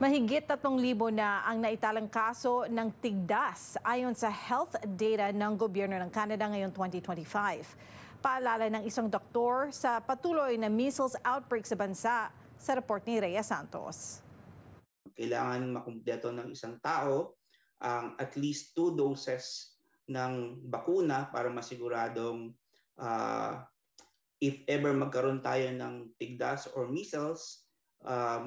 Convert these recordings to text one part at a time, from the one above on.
Mahigit 3,000 na ang naitalang kaso ng tigdas ayon sa health data ng gobyerno ng Canada ngayong 2025. Paalala ng isang doktor sa patuloy na measles outbreak sa bansa sa report ni Rhea Santos. Kailangan makumpleto ng isang tao ang at least 2 doses ng bakuna para masiguradong if ever magkaroon tayo ng tigdas or measles,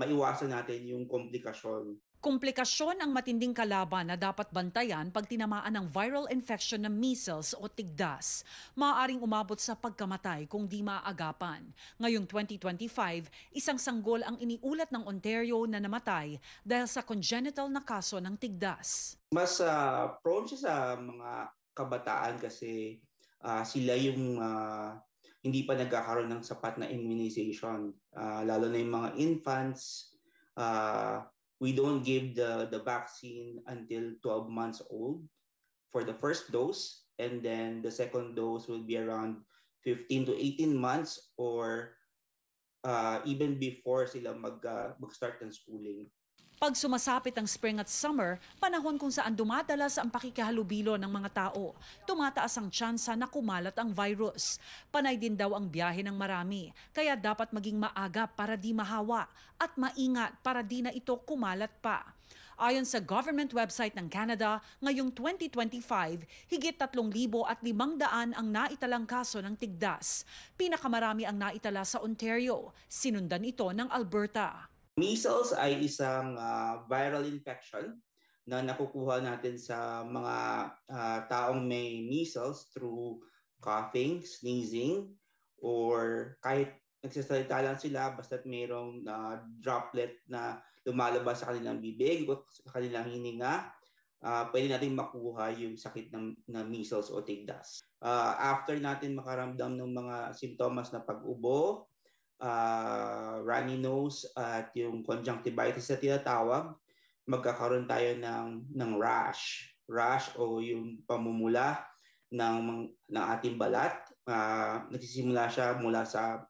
maiwasan natin yung komplikasyon. Komplikasyon ang matinding kalaban na dapat bantayan pag tinamaan ng viral infection ng measles o tigdas. Maaaring umabot sa pagkamatay kung di maaagapan. Ngayong 2025, isang sanggol ang iniulat ng Ontario na namatay dahil sa congenital na kaso ng tigdas. Mas prone siya sa mga kabataan kasi sila yung hindi pa nagkakaroon ng sapat na immunization. Lalo na yung mga infants, we don't give the vaccine until 12 months old for the first dose, and then the second dose will be around 15 to 18 months or even before sila mag-start ng schooling. Pag sumasapit ang spring at summer, panahon kung saan dumadalas ang pakikihalubilo ng mga tao, tumataas ang tsansa na kumalat ang virus. Panay din daw ang biyahe ng marami, kaya dapat maging maaga para di mahawa at maingat para di na ito kumalat pa. Ayon sa government website ng Canada, ngayong 2025, higit 3,500 ang naitalang kaso ng tigdas. Pinakamarami ang naitala sa Ontario, sinundan ito ng Alberta. Measles ay isang viral infection na nakukuha natin sa mga taong may measles through coughing, sneezing, or kahit nagsasalita lang sila basta't mayroong droplet na lumalabas sa kanilang bibig o sa kanilang hininga, pwede natin makuha yung sakit ng measles o tigdas. After natin makaramdam ng mga simptomas na pag-ubo, runny nose at yung conjunctivitis na tinatawag, magkakaroon tayo ng rash o yung pamumula ng ating balat. Nagsisimula siya mula sa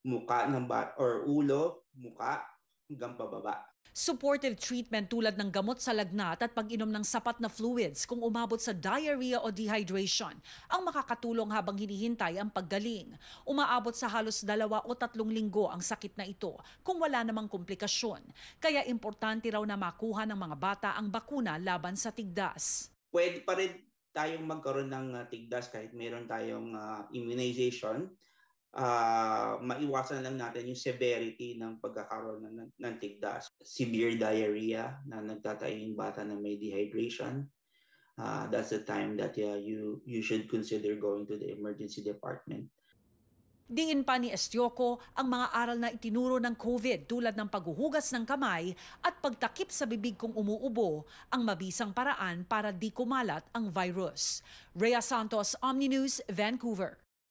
muka or ulo, muka hanggang pababa. Supportive treatment tulad ng gamot sa lagnat at pag-inom ng sapat na fluids kung umabot sa diarrhea o dehydration ang makakatulong habang hinihintay ang paggaling. Umaabot sa halos 2 o 3 linggo ang sakit na ito kung wala namang komplikasyon. Kaya importante raw na makuha ng mga bata ang bakuna laban sa tigdas. Pwede pa rin tayong magkaroon ng tigdas kahit meron tayong immunization. Maiwasan lang natin yung severity ng pagkakaroon ng tigdas. Severe diarrhea na nagtatayo yung bata na may dehydration. That's the time that you should consider going to the emergency department. Diin pa ni Estioco ang mga aral na itinuro ng COVID tulad ng paghuhugas ng kamay at pagtakip sa bibig kung umuubo ang mabisang paraan para di kumalat ang virus. Rhea Santos, Omni News, Vancouver.